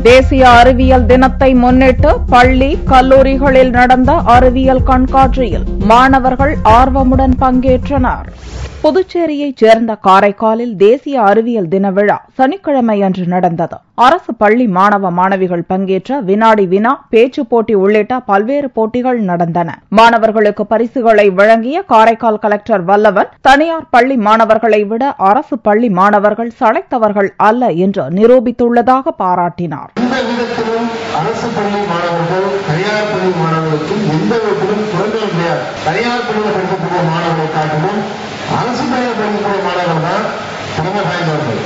தேசிய அறிவியல் தினத்தை முன்னிட்டு பள்ளி, கல்லூரிகளில் நடந்த அறிவியல் கண்காட்சியில் மாணவர்கள் ஆர்வமுடன் பங்கேற்றனர். புதுச்சேரியைச் சேர்ந்த காரைக்காலில் தேசிய அறிவியல் தின விழா சனிக்கிழமையன்று நடந்தது. அரசு பள்ளி மாணவ மாணவிகள் பங்கேற்ற வினாடி வினா, பேச்சுப் போட்டி உள்ளிட்ட பல்வேறு போட்டிகள் நடந்தன. மாணவர்களுக்கு பரிசுகளை வழங்கிய காரைக்கால் கலெக்டர் வல்லவன், தனியார் பள்ளி மாணவர்களை விட அரசு பள்ளி மாணவர்கள் சளைத்தவர்கள் அல்ல என்று நிரூபித்துள்ளதாக பாராட்டினார். அரசு பள்ளி மாணவர்கள் தனியார் பள்ளி மாணவர்களுக்கும் எந்த விதத்திலும் குறைகள் கிடையாது. தனியார் பள்ளியில் படிக்கக்கூடிய மாணவர்களை காட்டிலும் அரசு பள்ளியில் படிக்கக்கூடிய மாணவர்கள் தான் திறமை வாய்ந்தவர்கள்.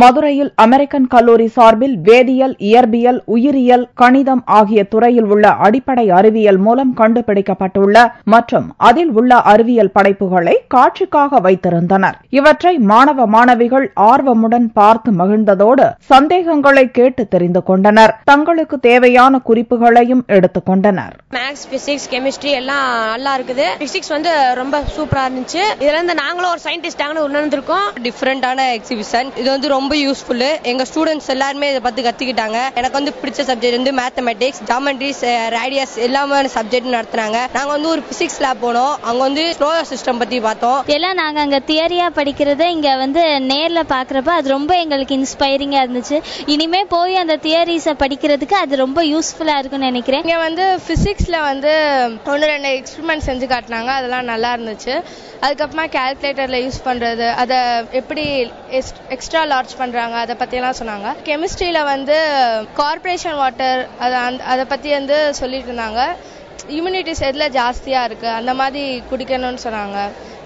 மதுரையில் அமெரிக்கன் கல்லூரி சார்பில் வேதியியல், இயற்பியல், உயிரியல், கணிதம் ஆகிய துறையில் உள்ள அடிப்படை அறிவியல் மூலம் கண்டுபிடிக்கப்பட்டுள்ள மற்றும் அதில் உள்ள அறிவியல் படைப்புகளை காட்சிக்காக வைத்திருந்தனர். இவற்றை மாணவ மாணவிகள் ஆர்வமுடன் பார்த்து மகிழ்ந்ததோடு சந்தேகங்களை கேட்டு தெரிந்து கொண்டனர். தங்களுக்கு தேவையான குறிப்புகளையும் எடுத்துக் கொண்டனர். மேத்ஸ், பிசிக்ஸ், கெமிஸ்ட்ரி எல்லாம் நல்லா இருக்குது. பிசிக்ஸ் ரொம்ப சூப்பரா இருந்துச்சு. இதுல இருந்து நாங்களும் ஒரு சயின்டிஸ்ட் உணர்ந்திருக்கோம். டிஃபரெண்டான எக்ஸிபிஷன். இது ரொம்ப யூஸ்ஃபுல். எங்க ஸ்டூடெண்ட்ஸ் எல்லாருமே இதை பத்தி கத்துக்கிட்டாங்க. எனக்கு பிடிச்ச சப்ஜெக்ட் மேத்தமெட்டிக்ஸ், ஜியோமெட்ரிஸ், ரேடியஸ் எல்லாமே சப்ஜெக்ட் நடத்துறாங்க. நாங்க ஒரு பிசிக்ஸ் லேப் போனோம். அங்க ஸ்லோயர் சிஸ்டம் பத்தி பார்த்தோம். எல்லாம் நாங்க அங்க தியரியா படிக்கிறத இங்க நேர்ல பாக்குறப்ப அது ரொம்ப எங்களுக்கு இன்ஸ்பைரிங்கா இருந்துச்சு. இனிமே போய் அந்த தியரிஸ படிக்கிறதுக்கு அது ரொம்ப யூஸ்ஃபுல்லா இருக்கும்னு நினைக்கிறேன். இங்க பிசிக்ஸ்ல 1-2 எக்ஸ்பெரிமெண்ட் செஞ்சு காட்டினாங்க. அதெல்லாம் நல்லா இருந்துச்சு. அதுக்கப்புறமா கால்குலேட்டர்ல யூஸ் பண்றது, அதை எப்படி எக்ஸ்ட்ரா லார்ஜ் பண்றாங்க அதை பத்தி எல்லாம் சொன்னாங்க. கெமிஸ்ட்ரியில கார்பரேஷன் வாட்டர் அதை பத்தி சொல்லிட்டு இருந்தாங்க. இம்யூனிட்டிஸ் எதுல ஜாஸ்தியா இருக்கு அந்த மாதிரி குடிக்கணும்னு சொன்னாங்க.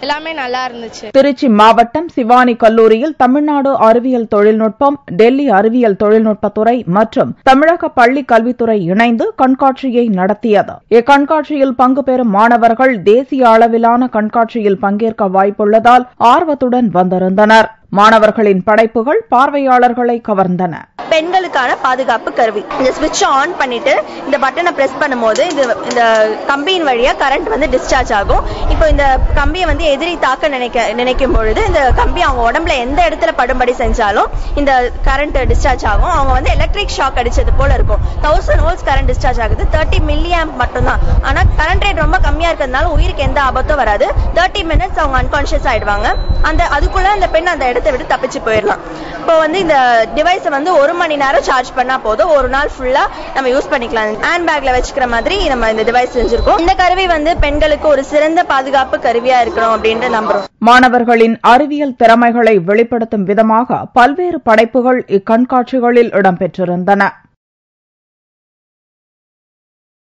எல்லாமே நல்லா இருந்துச்சு. திருச்சி மாவட்டம் சிவானி கல்லூரியில் தமிழ்நாடு அறிவியல் தொழில்நுட்பம், டெல்லி அறிவியல் தொழில்நுட்பத்துறை மற்றும் தமிழக பள்ளி கல்வித்துறை இணைந்து கண்காட்சியை நடத்தியது. இக்கண்காட்சியில் பங்கு பெறும் மாணவர்கள் தேசிய அளவிலான கண்காட்சியில் பங்கேற்க வாய்ப்புள்ளதால் ஆர்வத்துடன் வந்திருந்தனர். மாணவர்களின் படைப்புகள் பார்வையாளர்களை கவர்ந்தன. பெண்களுக்கான பாதுகாப்பு கருவி. இந்த ஸ்விட்ச் ஆன் பண்ணிட்டு இந்த பட்டனை பிரஸ் பண்ணும்போது இந்த கம்பியின் வழியா கரண்ட் டிஸ்சார்ஜ் ஆகும். இப்போ இந்த கம்பியை எதிரி தாக்க நினைக்கும் பொழுது இந்த கம்பி அவங்க உடம்புல எந்த இடத்துல படும்படி செஞ்சாலும் இந்த கரண்ட் டிஸ்சார்ஜ் ஆகும். அவங்க எலக்ட்ரிக் ஷாக் அடிச்சது போல இருக்கும். 1000 volts கரண்ட் டிஸ்சார்ஜ் ஆகுது. 30 milliamp மட்டும்தான். ஆனா கரண்ட் ரேட் ரொம்ப கம்மியா இருக்கிறதுனால உயிருக்கு எந்த ஆபத்தும் வராது. 30 minutes அவங்க அன்கான்ஷியஸ் ஆயிடுவாங்க. அதுக்குள்ள அந்த பெண் அந்த இடத்தை விட்டு தப்பிச்சு போயிடலாம். இப்போ இந்த டிவைஸை 1 மணி நேரம் சார்ஜ் பண்ணா போதும். ஒரு நாள் ஃபுல்லா நம்ம யூஸ் பண்ணிக்கலாம். ஹேண்ட் பேக்ல வச்சுக்கிற மாதிரி நம்ம இந்த டிவைஸ் செஞ்சிருக்கோம். இந்த கருவி பெண்களுக்கு ஒரு சிறந்த பாதுகாப்பு கருவியா இருக்கணும் அப்படின்னு நம்புறோம். மாணவர்களின் அறிவியல் திறமைகளை வெளிப்படுத்தும் விதமாக பல்வேறு படைப்புகள் இக்கண்காட்சிகளில் இடம்பெற்றிருந்தன.